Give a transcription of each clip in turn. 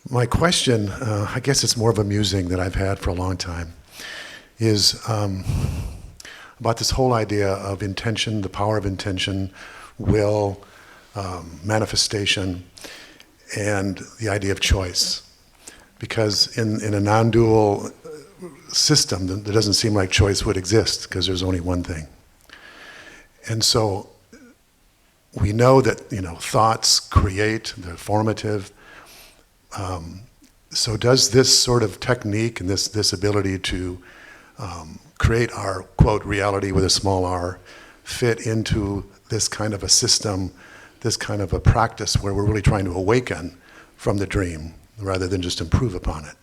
My question, I guess it's more of a musing that I've had for a long time, is about this whole idea of intention, the power of intention, will, manifestation, and the idea of choice. Because in a non-dual system, there doesn't seem like choice would exist, because there's only one thing. And so we know that, thoughts create, they're formative. So does this sort of technique and this ability to create our, quote, reality with a small r, fit into this kind of a system, this kind of a practice where we're really trying to awaken from the dream rather than just improve upon it?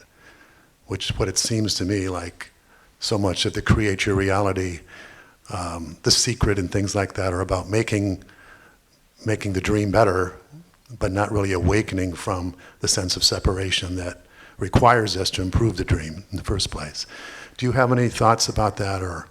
Which what it seems to me like so much of the create your reality, the secret and things like that are about making the dream better, but not really awakening from the sense of separation that requires us to improve the dream in the first place. Do you have any thoughts about that, or?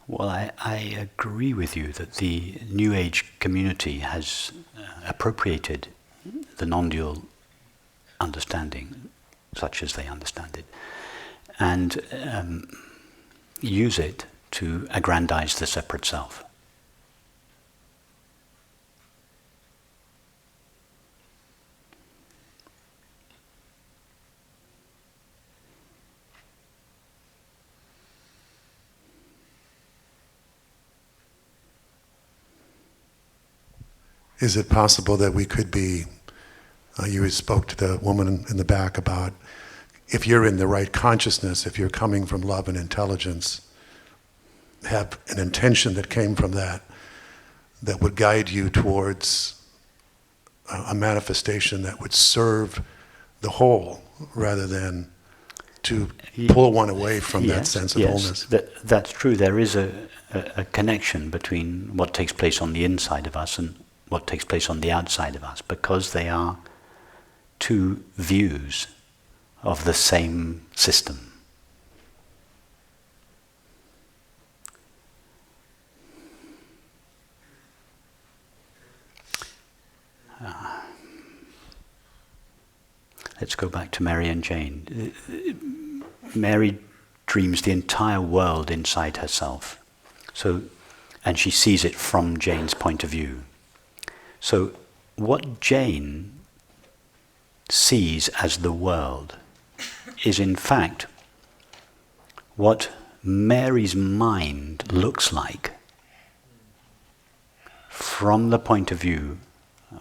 Well, I agree with you that the New Age community has appropriated the non-dual understanding, such as they understand it, and use it to aggrandize the separate self. Is it possible that we could be, you spoke to the woman in the back about if you're in the right consciousness, if you're coming from love and intelligence, have an intention that came from that would guide you towards a manifestation that would serve the whole rather than to pull one away from that sense of wholeness. That's true. There is a connection between what takes place on the inside of us and what takes place on the outside of us, because they are two views of the same system. Let's go back to Mary and Jane. Mary dreams the entire world inside herself, and she sees it from Jane's point of view. So what Jane sees as the world is in fact what Mary's mind looks like from the point of view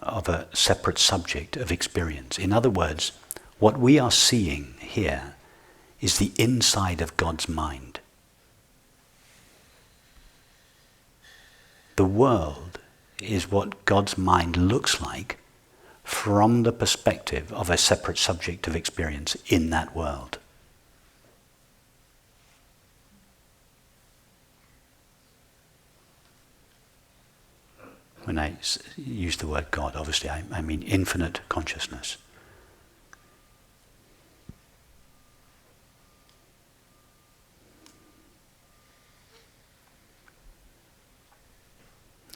of a separate subject of experience. In other words, what we are seeing here is the inside of God's mind. The world is what God's mind looks like from the perspective of a separate subject of experience in that world. When I use the word God, obviously I mean infinite consciousness.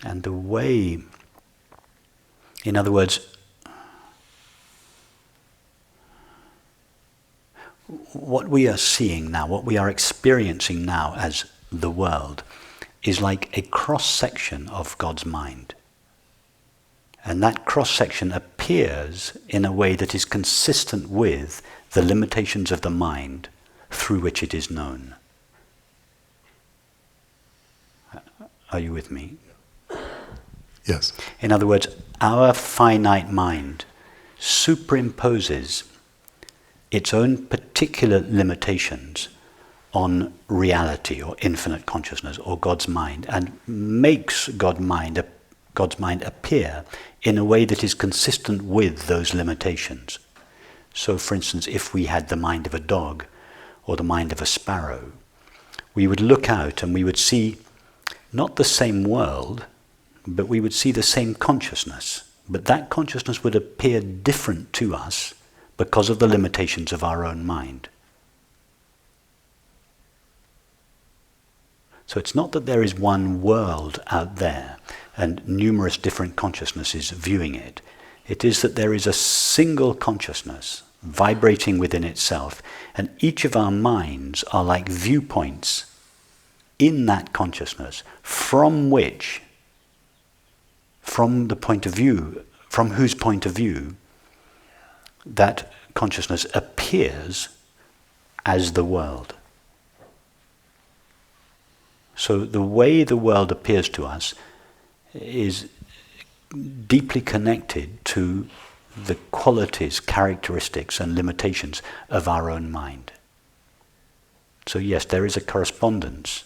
And the way, in other words, what we are seeing now, what we are experiencing now as the world, is like a cross-section of God's mind. And that cross-section appears in a way that is consistent with the limitations of the mind through which it is known. Are you with me? Yes. In other words, our finite mind superimposes its own particular limitations on reality or infinite consciousness or God's mind, and makes God's mind appear in a way that is consistent with those limitations. So, for instance, if we had the mind of a dog or the mind of a sparrow, we would look out and we would see not the same world, but we would see the same consciousness. But that consciousness would appear different to us because of the limitations of our own mind. So it's not that there is one world out there and numerous different consciousnesses viewing it. It is that there is a single consciousness vibrating within itself, and each of our minds are like viewpoints in that consciousness from which, from whose point of view that consciousness appears as the world. So the way the world appears to us is deeply connected to the qualities, characteristics, and limitations of our own mind. So yes, there is a correspondence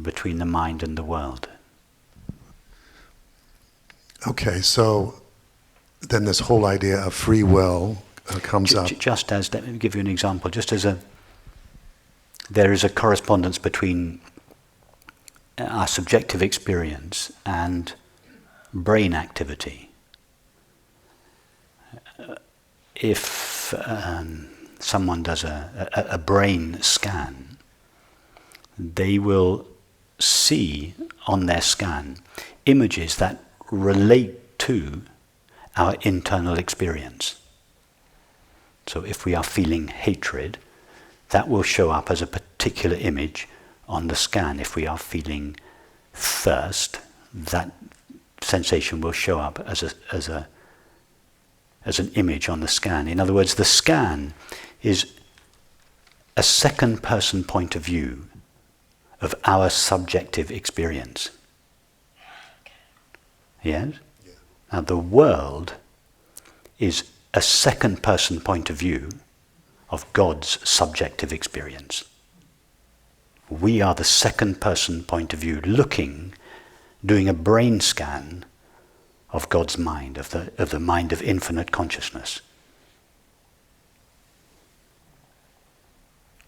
between the mind and the world. Okay, so then this whole idea of free will comes up. Just as, let me give you an example, just as there is a correspondence between our subjective experience and brain activity. If someone does a brain scan, they will see on their scan images that relate to our internal experience. So if we are feeling hatred, that will show up as a particular image on the scan. If we are feeling thirst, that sensation will show up as an image on the scan. In other words, the scan is a second person point of view of our subjective experience. Yes? Yeah. Now the world is a second person point of view of God's subjective experience. We are the second person point of view doing a brain scan of God's mind, of the mind of infinite consciousness.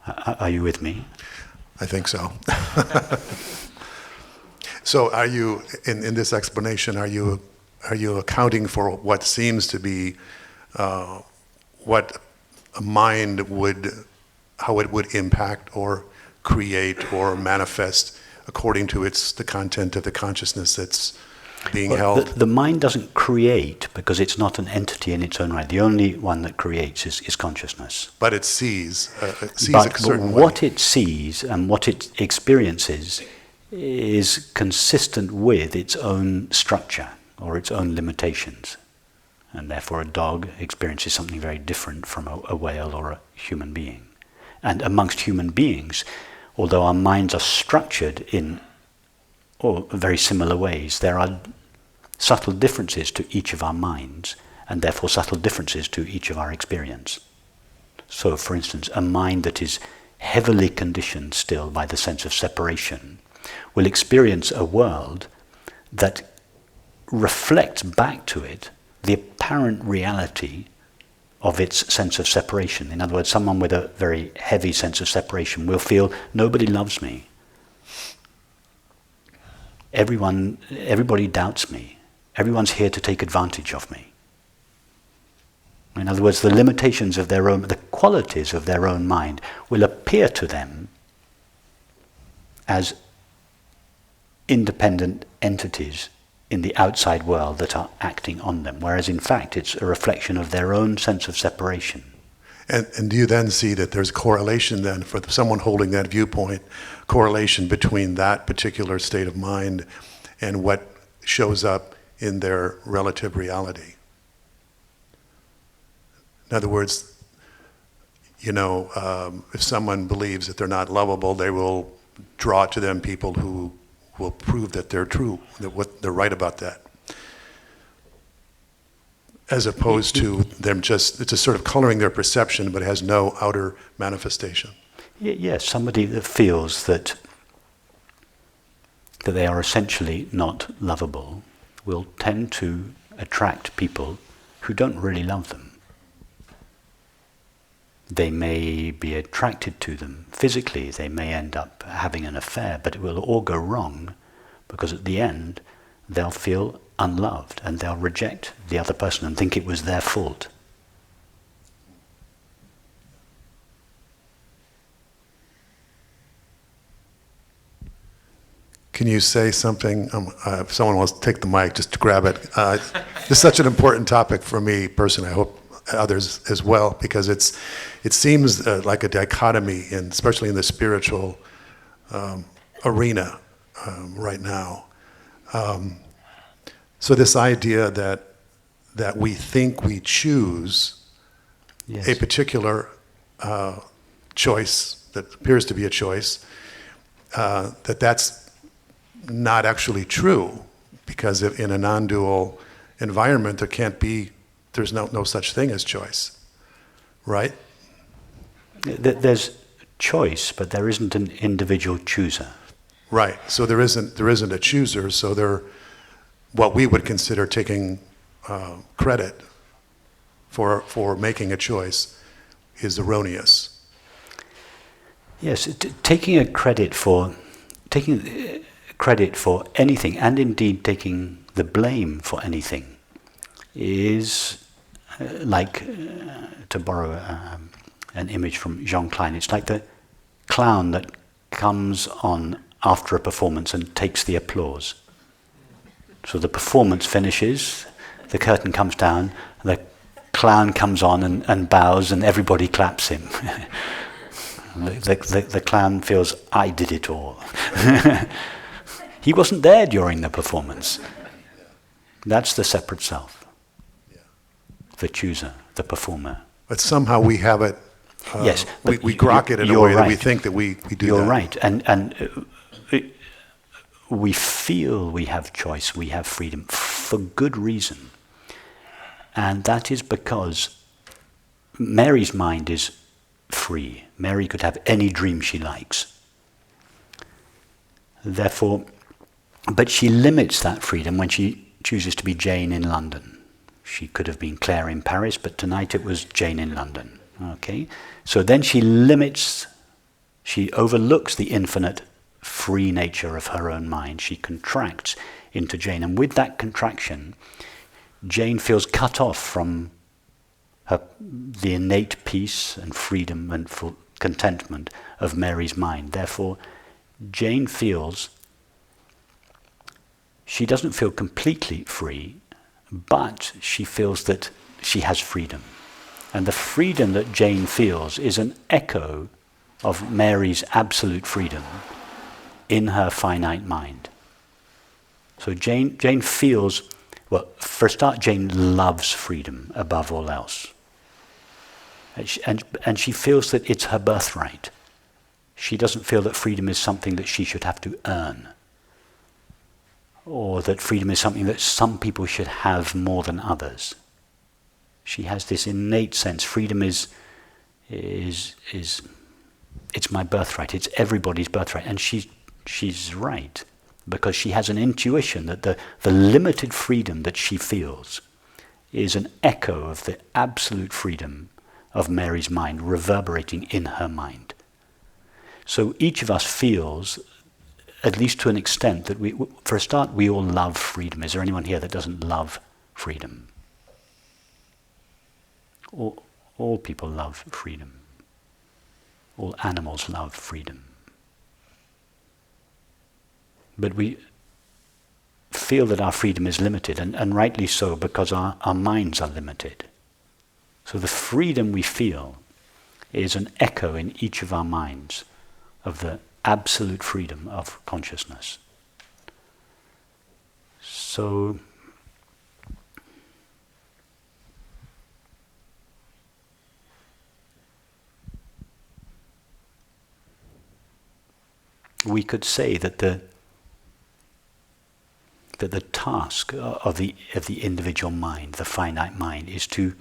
Are you with me? I think so. So are you, in this explanation, are you accounting for what seems to be what a mind how it would impact or create or manifest according to the content of the consciousness that's being held? The mind doesn't create because it's not an entity in its own right. The only one that creates is consciousness. But it sees a certain But what way. it sees and what it experiences is consistent with its own structure or its own limitations. And therefore a dog experiences something very different from a whale or a human being. And amongst human beings, although our minds are structured in very similar ways, there are subtle differences to each of our minds, and therefore subtle differences to each of our experience. So, for instance, a mind that is heavily conditioned still by the sense of separation will experience a world that reflects back to it the apparent reality of its sense of separation. In other words, someone with a very heavy sense of separation will feel, nobody loves me. Everybody doubts me. Everyone's here to take advantage of me. In other words, the limitations of the qualities of their own mind will appear to them as independent entities in the outside world that are acting on them, whereas in fact it's a reflection of their own sense of separation. And do you then see that there's correlation then for someone holding that viewpoint, correlation between that particular state of mind and what shows up in their relative reality? In other words, if someone believes that they're not lovable, they will draw to them people who will prove that they're true, that they're right about that. As opposed to them it's just sort of coloring their perception, but has no outer manifestation. Yes, somebody that feels that they are essentially not lovable will tend to attract people who don't really love them. They may be attracted to them physically, they may end up having an affair, but it will all go wrong because at the end they'll feel unloved and they'll reject the other person and think it was their fault. Can you say something? If someone wants to take the mic, just grab it. This is such an important topic for me personally. I hope others as well, because it seems like a dichotomy, especially in the spiritual arena right now. So this idea that we think we choose a particular choice that appears to be a choice, that's not actually true, because if in a non-dual environment there's no such thing as choice, right? There's choice, but there isn't an individual chooser. Right. So there isn't a chooser. So they're what we would consider taking credit for making a choice is erroneous. Yes, taking credit for anything, and indeed taking the blame for anything, is like, to borrow an image from Jean Klein, it's like the clown that comes on after a performance and takes the applause. So the performance finishes, the curtain comes down, the clown comes on and bows, and everybody claps him. The clown feels, I did it all. He wasn't there during the performance. That's the separate self. The chooser, the performer. But somehow we have it, yes, we grok it in a way that we think that we do you're that. You're right. And we feel we have choice, we have freedom, for good reason. And that is because Mary's mind is free. Mary could have any dream she likes. Therefore, but she limits that freedom when she chooses to be Jane in London. She could have been Claire in Paris, but tonight it was Jane in London. Okay? So then she overlooks the infinite free nature of her own mind. She contracts into Jane. And with that contraction, Jane feels cut off from the innate peace and freedom and full contentment of Mary's mind. Therefore, Jane feels she doesn't feel completely free, but she feels that she has freedom. And the freedom that Jane feels is an echo of Mary's absolute freedom in her finite mind. So Jane feels, well, for a start, Jane loves freedom above all else. And she feels that it's her birthright. She doesn't feel that freedom is something that she should have to earn, or that freedom is something that some people should have more than others. She has this innate sense. Freedom is it's my birthright. It's everybody's birthright. And she's right, because she has an intuition that the limited freedom that she feels is an echo of the absolute freedom of Mary's mind reverberating in her mind. So each of us feels, at least to an extent, that for a start, we all love freedom. Is there anyone here that doesn't love freedom? All people love freedom. All animals love freedom. But we feel that our freedom is limited, and rightly so, because our minds are limited. So the freedom we feel is an echo in each of our minds of the absolute freedom of consciousness. So we could say that the task of the individual mind, the finite mind, is to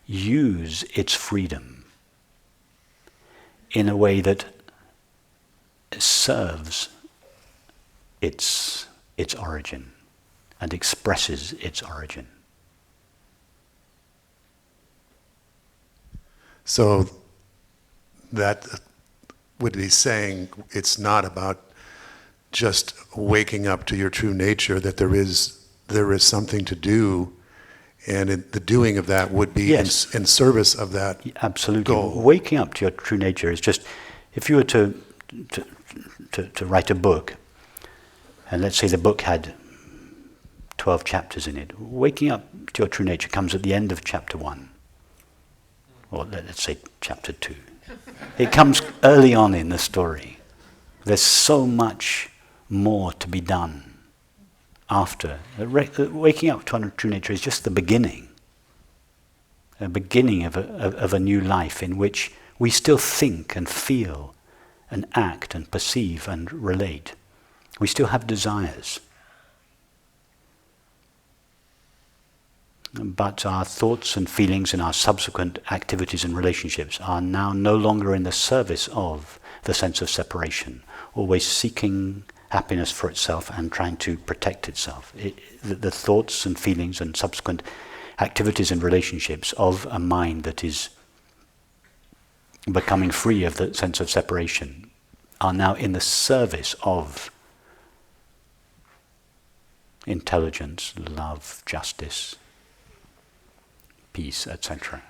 use its freedom in a way that serves its origin and expresses its origin. So that would be saying it's not about just waking up to your true nature, that there is something to do, and the doing of that would be Yes. in service of that Absolutely. goal. Waking up to your true nature is just, if you were to write a book, and let's say the book had 12 chapters in it, waking up to your true nature comes at the end of chapter 1, or let's say chapter 2. It comes early on in the story. There's so much more to be done after. Waking up to our true nature is just the beginning. A beginning of a new life in which we still think and feel and act and perceive and relate. We still have desires. But our thoughts and feelings and our subsequent activities and relationships are now no longer in the service of the sense of separation, always seeking happiness for itself and trying to protect itself. The thoughts and feelings and subsequent activities and relationships of a mind that is becoming free of the sense of separation are now in the service of intelligence, love, justice, peace, etc.